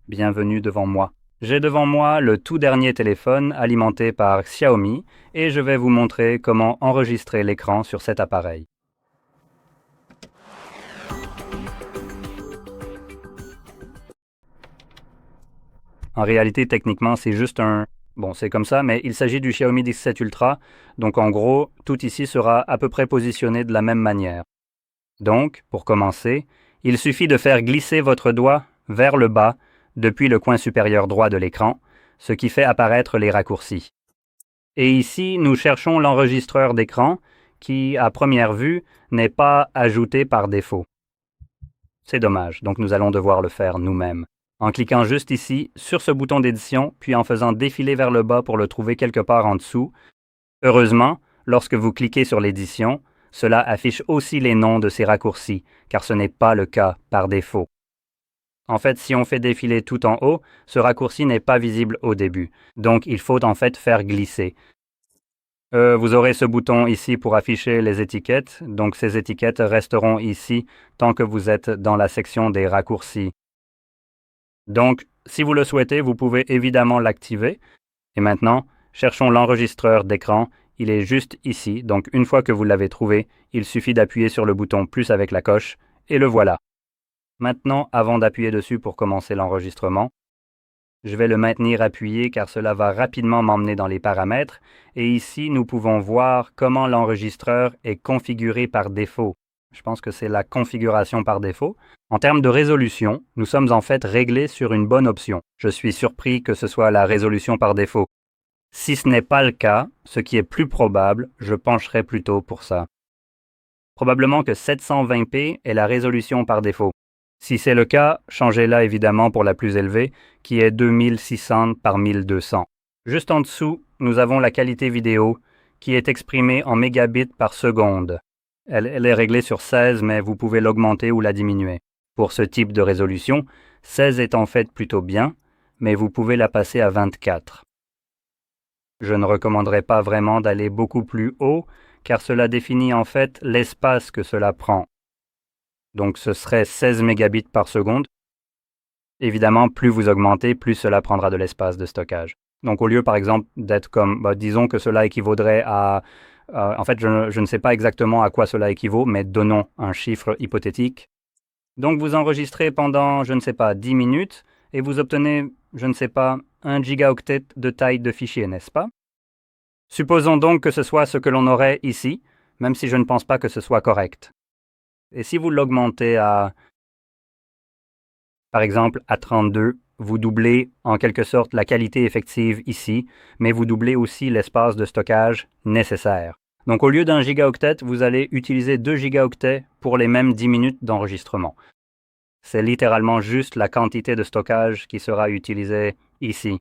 Bienvenue devant moi. J'ai devant moi le tout dernier téléphone alimenté par Xiaomi et je vais vous montrer comment enregistrer l'écran sur cet appareil. En réalité, techniquement, c'est juste un... Bon, c'est comme ça, mais il s'agit du Xiaomi 17 Ultra, donc en gros, tout ici sera à peu près positionné de la même manière. Donc, pour commencer, il suffit de faire glisser votre doigt vers le bas depuis le coin supérieur droit de l'écran, ce qui fait apparaître les raccourcis. Et ici, nous cherchons l'enregistreur d'écran qui, à première vue, n'est pas ajouté par défaut. C'est dommage, donc nous allons devoir le faire nous-mêmes. En cliquant juste ici, sur ce bouton d'édition, puis en faisant défiler vers le bas pour le trouver quelque part en dessous. Heureusement, lorsque vous cliquez sur l'édition, cela affiche aussi les noms de ces raccourcis, car ce n'est pas le cas par défaut. En fait, si on fait défiler tout en haut, ce raccourci n'est pas visible au début, donc il faut en fait faire glisser. Vous aurez ce bouton ici pour afficher les étiquettes, donc ces étiquettes resteront ici tant que vous êtes dans la section des raccourcis. Donc, si vous le souhaitez, vous pouvez évidemment l'activer. Et maintenant, cherchons l'enregistreur d'écran. Il est juste ici, donc une fois que vous l'avez trouvé, il suffit d'appuyer sur le bouton plus avec la coche, et le voilà. Maintenant, avant d'appuyer dessus pour commencer l'enregistrement, je vais le maintenir appuyé car cela va rapidement m'emmener dans les paramètres, et ici nous pouvons voir comment l'enregistreur est configuré par défaut. Je pense que c'est la configuration par défaut. En termes de résolution, nous sommes en fait réglés sur une bonne option. Je suis surpris que ce soit la résolution par défaut. Si ce n'est pas le cas, ce qui est plus probable, je pencherai plutôt pour ça. Probablement que 720p est la résolution par défaut. Si c'est le cas, changez-la évidemment pour la plus élevée, qui est 2600 par 1200. Juste en dessous, nous avons la qualité vidéo, qui est exprimée en mégabits par seconde. Elle est réglée sur 16, mais vous pouvez l'augmenter ou la diminuer. Pour ce type de résolution, 16 est en fait plutôt bien, mais vous pouvez la passer à 24. Je ne recommanderais pas vraiment d'aller beaucoup plus haut, car cela définit en fait l'espace que cela prend. Donc ce serait 16 mégabits par seconde. Évidemment, plus vous augmentez, plus cela prendra de l'espace de stockage. Donc au lieu par exemple d'être comme, disons que cela équivaudrait à... en fait, je ne sais pas exactement à quoi cela équivaut, mais donnons un chiffre hypothétique. Donc vous enregistrez pendant, je ne sais pas, 10 minutes, et vous obtenez, je ne sais pas, 1 gigaoctet de taille de fichier, n'est-ce pas? Supposons donc que ce soit ce que l'on aurait ici, même si je ne pense pas que ce soit correct. Et si vous l'augmentez à, par exemple, à 32, vous doublez en quelque sorte la qualité effective ici, mais vous doublez aussi l'espace de stockage nécessaire. Donc au lieu d'un gigaoctet, vous allez utiliser 2 gigaoctets pour les mêmes 10 minutes d'enregistrement. C'est littéralement juste la quantité de stockage qui sera utilisée ici.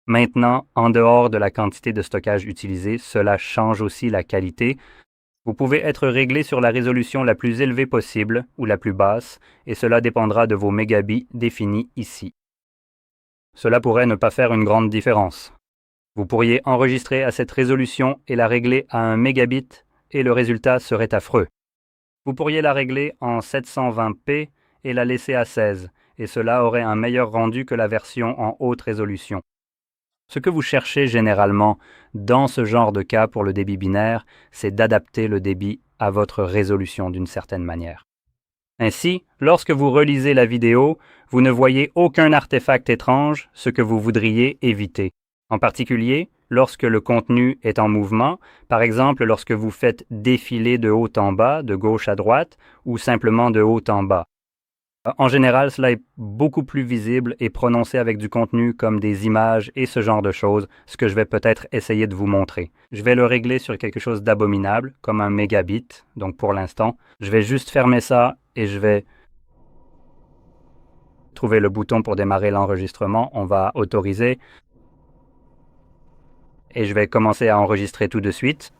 Maintenant, en dehors de la quantité de stockage utilisée, cela change aussi la qualité. Vous pouvez être réglé sur la résolution la plus élevée possible ou la plus basse, et cela dépendra de vos mégabits définis ici. Cela pourrait ne pas faire une grande différence. Vous pourriez enregistrer à cette résolution et la régler à 1 mégabit, et le résultat serait affreux. Vous pourriez la régler en 720p et la laisser à 16, et cela aurait un meilleur rendu que la version en haute résolution. Ce que vous cherchez généralement dans ce genre de cas pour le débit binaire, c'est d'adapter le débit à votre résolution d'une certaine manière. Ainsi, lorsque vous relisez la vidéo, vous ne voyez aucun artefact étrange, ce que vous voudriez éviter. En particulier, lorsque le contenu est en mouvement, par exemple lorsque vous faites défiler de haut en bas, de gauche à droite, ou simplement de haut en bas. En général, cela est beaucoup plus visible et prononcé avec du contenu comme des images et ce genre de choses, ce que je vais peut-être essayer de vous montrer. Je vais le régler sur quelque chose d'abominable, comme 1 mégabit, donc pour l'instant. Je vais juste fermer ça et je vais trouver le bouton pour démarrer l'enregistrement. On va autoriser et je vais commencer à enregistrer tout de suite.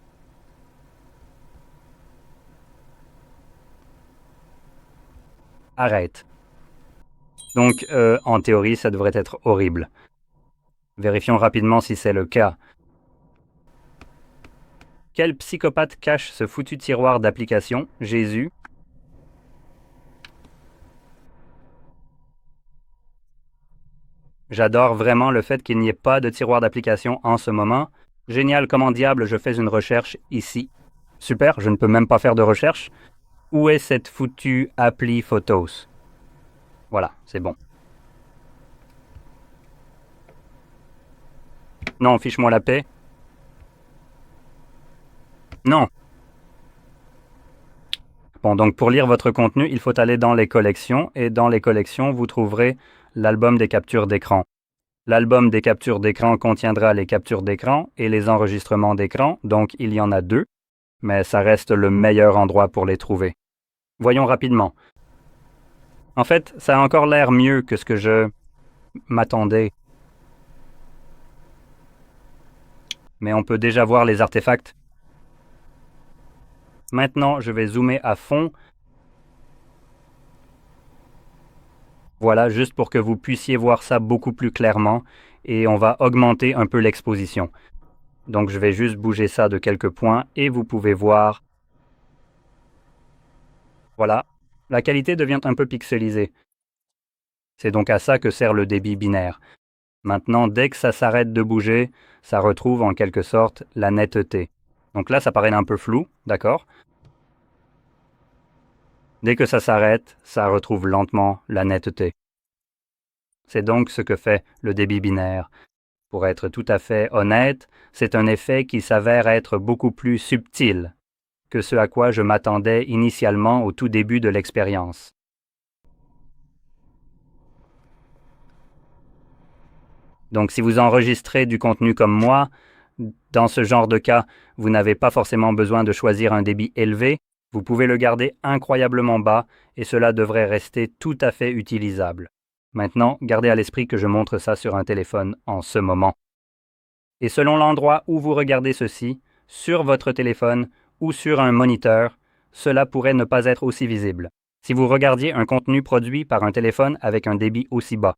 Arrête. Donc, en théorie, ça devrait être horrible. Vérifions rapidement si c'est le cas. Quel psychopathe cache ce foutu tiroir d'applications, Jésus? J'adore vraiment le fait qu'il n'y ait pas de tiroir d'application en ce moment. Génial, comment diable je fais une recherche ici. Super, je ne peux même pas faire de recherche. Où est cette foutue appli Photos? Voilà, c'est bon. Non, fiche-moi la paix. Non. Bon, donc pour lire votre contenu, il faut aller dans les collections, et dans les collections, vous trouverez l'album des captures d'écran. L'album des captures d'écran contiendra les captures d'écran et les enregistrements d'écran, donc il y en a deux, mais ça reste le meilleur endroit pour les trouver. Voyons rapidement. En fait, ça a encore l'air mieux que ce que je m'attendais. Mais on peut déjà voir les artefacts. Maintenant, je vais zoomer à fond. Voilà, juste pour que vous puissiez voir ça beaucoup plus clairement. Et on va augmenter un peu l'exposition. Donc je vais juste bouger ça de quelques points et vous pouvez voir. Voilà, la qualité devient un peu pixelisée. C'est donc à ça que sert le débit binaire. Maintenant, dès que ça s'arrête de bouger, ça retrouve en quelque sorte la netteté. Donc là, ça paraît un peu flou, d'accord? Dès que ça s'arrête, ça retrouve lentement la netteté. C'est donc ce que fait le débit binaire. Pour être tout à fait honnête, c'est un effet qui s'avère être beaucoup plus subtil que ce à quoi je m'attendais initialement au tout début de l'expérience. Donc si vous enregistrez du contenu comme moi, dans ce genre de cas, vous n'avez pas forcément besoin de choisir un débit élevé, vous pouvez le garder incroyablement bas et cela devrait rester tout à fait utilisable. Maintenant, gardez à l'esprit que je montre ça sur un téléphone en ce moment. Et selon l'endroit où vous regardez ceci, sur votre téléphone ou sur un moniteur, cela pourrait ne pas être aussi visible. Si vous regardiez un contenu produit par un téléphone avec un débit aussi bas.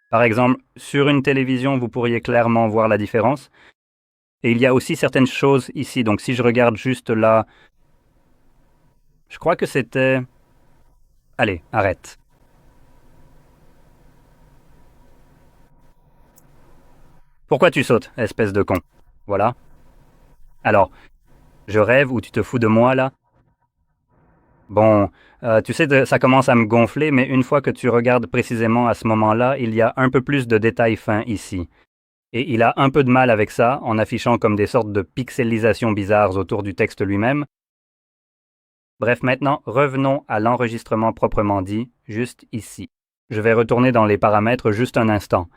Par exemple, sur une télévision, vous pourriez clairement voir la différence. Et il y a aussi certaines choses ici. Donc si je regarde juste là, je crois que c'était... Allez, arrête. Pourquoi tu sautes, espèce de con? Voilà. Alors, je rêve ou tu te fous de moi là? Bon, tu sais, ça commence à me gonfler, mais une fois que tu regardes précisément à ce moment-là, il y a un peu plus de détails fins ici. Et il a un peu de mal avec ça, en affichant comme des sortes de pixelisations bizarres autour du texte lui-même. Bref, maintenant, revenons à l'enregistrement proprement dit, juste ici. Je vais retourner dans les paramètres juste un instant.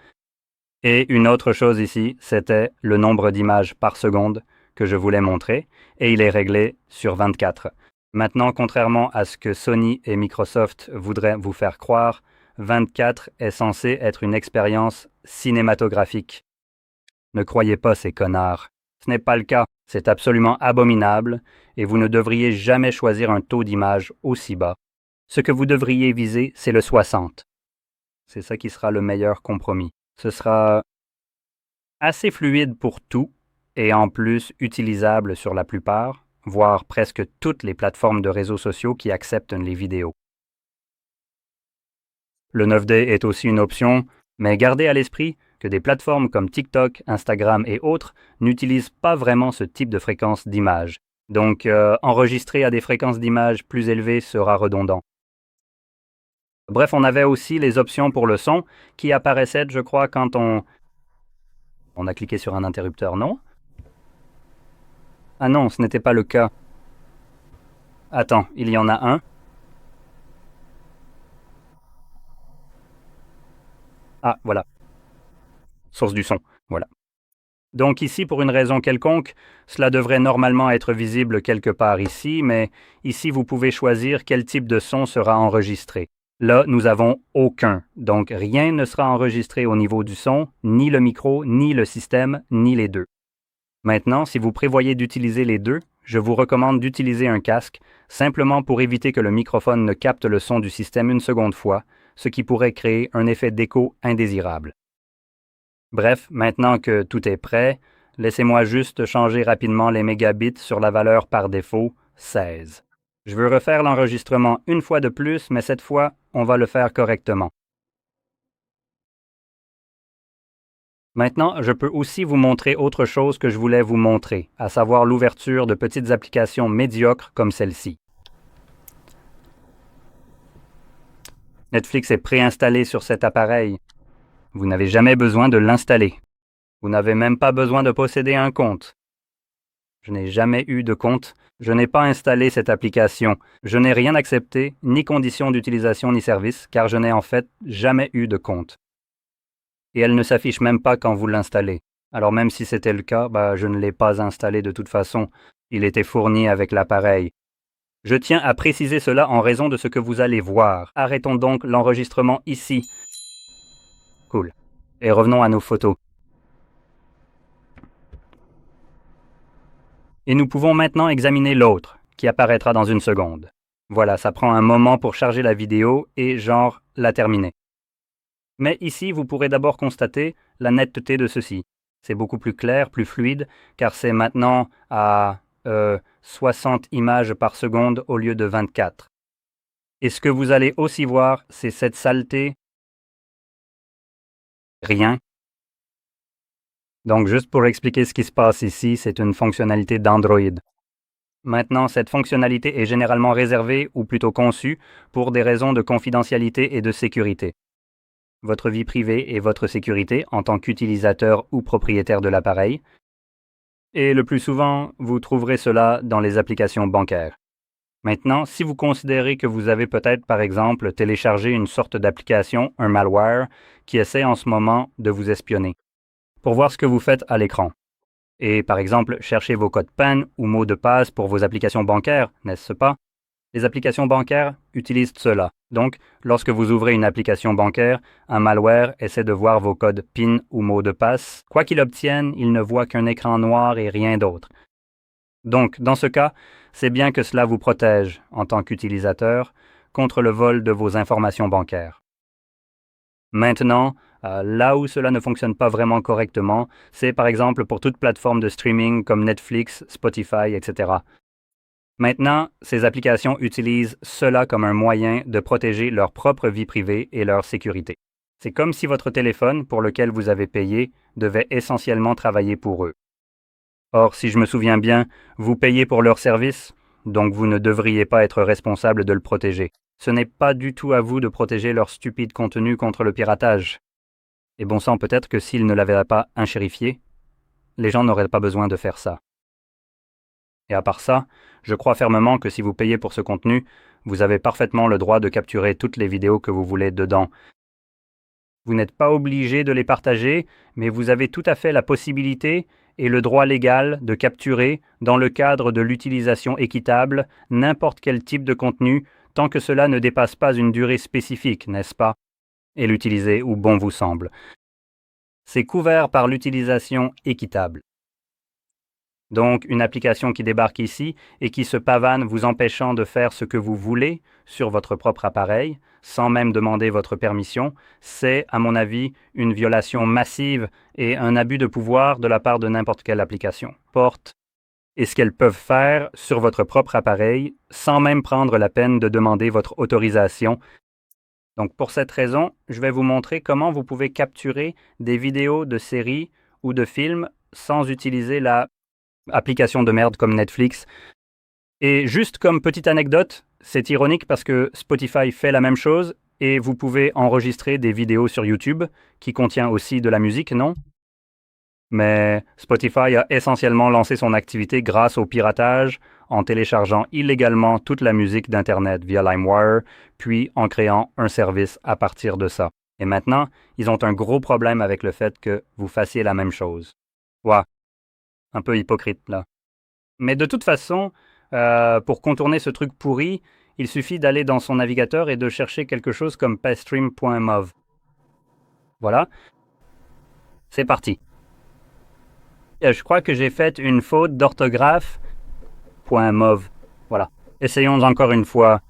Et une autre chose ici, c'était le nombre d'images par seconde que je voulais montrer, et il est réglé sur 24. Maintenant, contrairement à ce que Sony et Microsoft voudraient vous faire croire, 24 est censé être une expérience cinématographique. Ne croyez pas ces connards. Ce n'est pas le cas, c'est absolument abominable, et vous ne devriez jamais choisir un taux d'image aussi bas. Ce que vous devriez viser, c'est le 60. C'est ça qui sera le meilleur compromis. Ce sera assez fluide pour tout, et en plus utilisable sur la plupart, voire presque toutes les plateformes de réseaux sociaux qui acceptent les vidéos. Le 9D est aussi une option, mais gardez à l'esprit que des plateformes comme TikTok, Instagram et autres n'utilisent pas vraiment ce type de fréquence d'image. Donc, enregistrer à des fréquences d'image plus élevées sera redondant. Bref, on avait aussi les options pour le son qui apparaissaient, je crois, quand on a cliqué sur un interrupteur, non? Ah non, ce n'était pas le cas. Attends, il y en a un. Ah, voilà. Source du son. Voilà. Donc ici, pour une raison quelconque, cela devrait normalement être visible quelque part ici, mais ici, vous pouvez choisir quel type de son sera enregistré. Là, nous avons aucun, donc rien ne sera enregistré au niveau du son, ni le micro, ni le système, ni les deux. Maintenant, si vous prévoyez d'utiliser les deux, je vous recommande d'utiliser un casque, simplement pour éviter que le microphone ne capte le son du système une seconde fois, ce qui pourrait créer un effet d'écho indésirable. Bref, maintenant que tout est prêt, laissez-moi juste changer rapidement les mégabits sur la valeur par défaut, 16. Je veux refaire l'enregistrement une fois de plus, mais cette fois, on va le faire correctement. Maintenant, je peux aussi vous montrer autre chose que je voulais vous montrer, à savoir l'ouverture de petites applications médiocres comme celle-ci. Netflix est préinstallé sur cet appareil. Vous n'avez jamais besoin de l'installer. Vous n'avez même pas besoin de posséder un compte. Je n'ai jamais eu de compte. Je n'ai pas installé cette application. Je n'ai rien accepté, ni conditions d'utilisation ni service, car je n'ai en fait jamais eu de compte. Et elle ne s'affiche même pas quand vous l'installez. Alors même si c'était le cas, je ne l'ai pas installé de toute façon. Il était fourni avec l'appareil. Je tiens à préciser cela en raison de ce que vous allez voir. Arrêtons donc l'enregistrement ici. Cool. Et revenons à nos photos. Et nous pouvons maintenant examiner l'autre, qui apparaîtra dans une seconde. Voilà, ça prend un moment pour charger la vidéo et genre la terminer. Mais ici, vous pourrez d'abord constater la netteté de ceci. C'est beaucoup plus clair, plus fluide, car c'est maintenant à 60 images par seconde au lieu de 24. Et ce que vous allez aussi voir, c'est cette saleté. Rien. Donc juste pour expliquer ce qui se passe ici, c'est une fonctionnalité d'Android. Maintenant, cette fonctionnalité est généralement réservée, ou plutôt conçue, pour des raisons de confidentialité et de sécurité. Votre vie privée et votre sécurité en tant qu'utilisateur ou propriétaire de l'appareil. Et le plus souvent, vous trouverez cela dans les applications bancaires. Maintenant, si vous considérez que vous avez peut-être, par exemple, téléchargé une sorte d'application, un malware, qui essaie en ce moment de vous espionner, pour voir ce que vous faites à l'écran. Et par exemple, chercher vos codes PAN ou mots de passe pour vos applications bancaires, n'est-ce pas? Les applications bancaires utilisent cela. Donc, lorsque vous ouvrez une application bancaire, un malware essaie de voir vos codes PIN ou mots de passe. Quoi qu'il obtienne, il ne voit qu'un écran noir et rien d'autre. Donc, dans ce cas, c'est bien que cela vous protège, en tant qu'utilisateur, contre le vol de vos informations bancaires. Maintenant, là où cela ne fonctionne pas vraiment correctement, c'est par exemple pour toute plateforme de streaming comme Netflix, Spotify, etc. Maintenant, ces applications utilisent cela comme un moyen de protéger leur propre vie privée et leur sécurité. C'est comme si votre téléphone, pour lequel vous avez payé, devait essentiellement travailler pour eux. Or, si je me souviens bien, vous payez pour leur service, donc vous ne devriez pas être responsable de le protéger. Ce n'est pas du tout à vous de protéger leur stupide contenu contre le piratage. Et bon sang, peut-être que s'ils ne l'avaient pas inchérifié, les gens n'auraient pas besoin de faire ça. Et à part ça, je crois fermement que si vous payez pour ce contenu, vous avez parfaitement le droit de capturer toutes les vidéos que vous voulez dedans. Vous n'êtes pas obligé de les partager, mais vous avez tout à fait la possibilité et le droit légal de capturer, dans le cadre de l'utilisation équitable, n'importe quel type de contenu, tant que cela ne dépasse pas une durée spécifique, n'est-ce pas? Et l'utiliser où bon vous semble. C'est couvert par l'utilisation équitable. Donc, une application qui débarque ici et qui se pavane vous empêchant de faire ce que vous voulez sur votre propre appareil, sans même demander votre permission, c'est, à mon avis, une violation massive et un abus de pouvoir de la part de n'importe quelle application. Et ce qu'elles peuvent faire sur votre propre appareil, sans même prendre la peine de demander votre autorisation. Donc, pour cette raison, je vais vous montrer comment vous pouvez capturer des vidéos de séries ou de films sans utiliser la application de merde comme Netflix. Et juste comme petite anecdote, c'est ironique parce que Spotify fait la même chose et vous pouvez enregistrer des vidéos sur YouTube qui contient aussi de la musique, non? Mais Spotify a essentiellement lancé son activité grâce au piratage en téléchargeant illégalement toute la musique d'Internet via LimeWire, puis en créant un service à partir de ça. Et maintenant, ils ont un gros problème avec le fait que vous fassiez la même chose. Ouais. Un peu hypocrite, là. Mais de toute façon, pour contourner ce truc pourri, il suffit d'aller dans son navigateur et de chercher quelque chose comme pastream.mov. Voilà. C'est parti. Je crois que j'ai fait une faute d'orthographe. .mov. Voilà. Essayons encore une fois.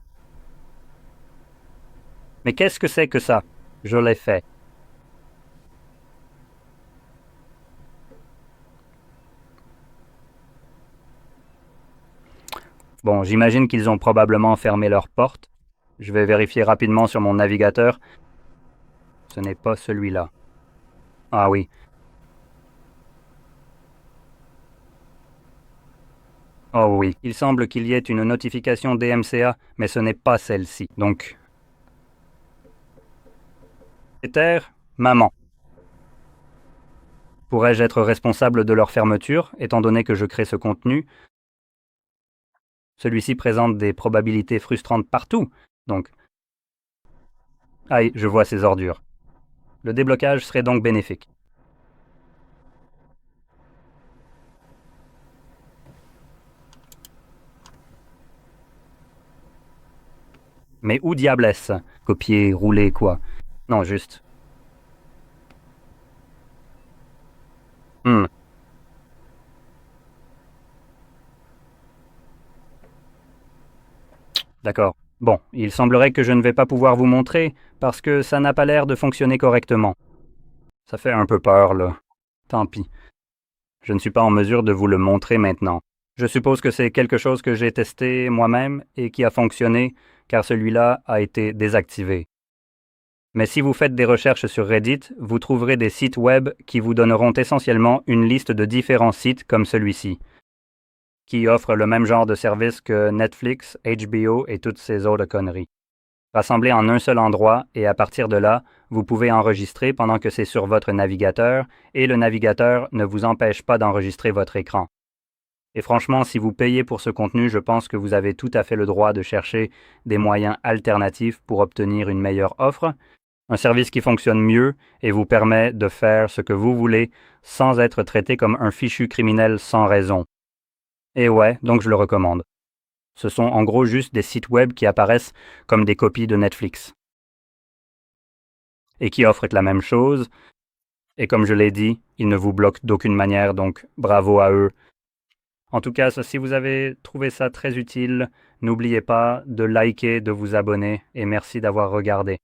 Mais qu'est-ce que c'est que ça? Je l'ai fait. Bon, j'imagine qu'ils ont probablement fermé leur porte. Je vais vérifier rapidement sur mon navigateur. Ce n'est pas celui-là. Ah oui. Oh oui, il semble qu'il y ait une notification DMCA, mais ce n'est pas celle-ci. Donc, propriétaire, maman. Pourrais-je être responsable de leur fermeture, étant donné que je crée ce contenu? Celui-ci présente des probabilités frustrantes partout. Donc, aïe, je vois ces ordures. Le déblocage serait donc bénéfique. Mais où diable est-ce? Copier, rouler, quoi? Non, juste. Hmm, d'accord. Bon, il semblerait que je ne vais pas pouvoir vous montrer, parce que ça n'a pas l'air de fonctionner correctement. Ça fait un peu peur, là. Tant pis. Je ne suis pas en mesure de vous le montrer maintenant. Je suppose que c'est quelque chose que j'ai testé moi-même et qui a fonctionné, car celui-là a été désactivé. Mais si vous faites des recherches sur Reddit, vous trouverez des sites web qui vous donneront essentiellement une liste de différents sites comme celui-ci, qui offrent le même genre de service que Netflix, HBO et toutes ces autres conneries. Rassemblés en un seul endroit et à partir de là, vous pouvez enregistrer pendant que c'est sur votre navigateur et le navigateur ne vous empêche pas d'enregistrer votre écran. Et franchement, si vous payez pour ce contenu, je pense que vous avez tout à fait le droit de chercher des moyens alternatifs pour obtenir une meilleure offre, un service qui fonctionne mieux et vous permet de faire ce que vous voulez sans être traité comme un fichu criminel sans raison. Et ouais, donc je le recommande. Ce sont en gros juste des sites web qui apparaissent comme des copies de Netflix et qui offrent la même chose. Et comme je l'ai dit, ils ne vous bloquent d'aucune manière, donc bravo à eux. En tout cas, si vous avez trouvé ça très utile, n'oubliez pas de liker, de vous abonner et merci d'avoir regardé.